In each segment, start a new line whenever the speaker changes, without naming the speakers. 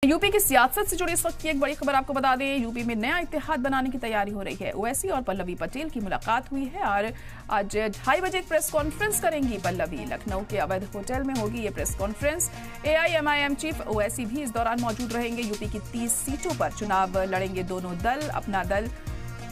UP की सियासत से जुड़ी इस वक्त की एक बड़ी खबर आपको बता दें। यूपी में नया इत्तेहाद बनाने की तैयारी हो रही है। ओवैसी और पल्लवी पटेल की मुलाकात हुई है और आज 2:30 बजे एक प्रेस कॉन्फ्रेंस करेंगी पल्लवी। लखनऊ के अवध होटल में होगी ये press conference. AIMIM chief Owaisi भी इस दौरान मौजूद रहेंगे। यूपी की 30 सीटों पर चुनाव लड़ेंगे दोनों दल। अपना दल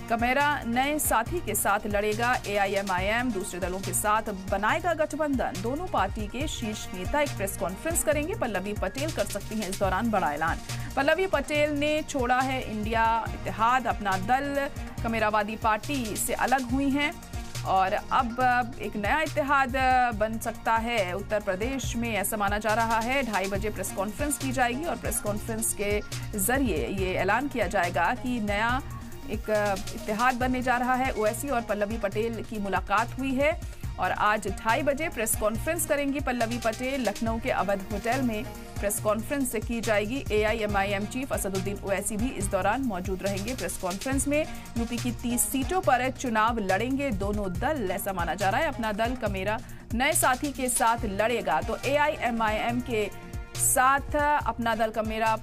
कमेरा नए साथी के साथ लड़ेगा। एआईएमआईएम दूसरे दलों के साथ बनाएगा गठबंधन। दोनों पार्टी के शीर्ष नेता एक प्रेस कॉन्फ्रेंस करेंगे। पल्लवी पटेल कर सकती हैं इस दौरान बड़ा ऐलान। पल्लवी पटेल ने छोड़ा है इंडिया इत्तेहाद। अपना दल कमेरावादी पार्टी से अलग हुई हैं और अब एक नया इत्तेहाद बन सकता है उत्तर प्रदेश में, ऐसा माना जा रहा है। 2:30 बजे प्रेस कॉन्फ्रेंस की जाएगी और प्रेस कॉन्फ्रेंस के जरिए ये ऐलान किया जाएगा कि नया एक इत्तेहाद बनने जा रहा है। ओवैसी और पल्लवी पटेल की मुलाकात हुई है और आज 2:30 बजे प्रेस कॉन्फ्रेंस करेंगी पल्लवी पटेल। लखनऊ के अवध होटल में प्रेस कॉन्फ्रेंस से की जाएगी। एआईएमआईएम चीफ असदुद्दीन ओवैसी भी इस दौरान मौजूद रहेंगे प्रेस कॉन्फ्रेंस में। यूपी की 30 सीटों पर चुनाव लड़ेंगे दोनों दल, ऐसा माना जा रहा है। अपना दल कमेरा नए साथी के साथ लड़ेगा, तो एआईएमआईएम के साथ अपना दल कमेरा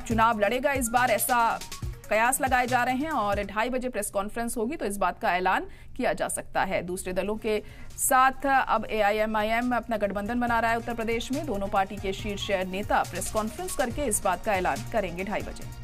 चुनाव लड़ेगा इस बार, ऐसा कयास लगाए जा रहे हैं। और 2:30 बजे प्रेस कॉन्फ्रेंस होगी तो इस बात का ऐलान किया जा सकता है। दूसरे दलों के साथ अब एआईएमआईएम अपना गठबंधन बना रहा है उत्तर प्रदेश में। दोनों पार्टी के शीर्ष नेता प्रेस कॉन्फ्रेंस करके इस बात का ऐलान करेंगे 2:30 बजे।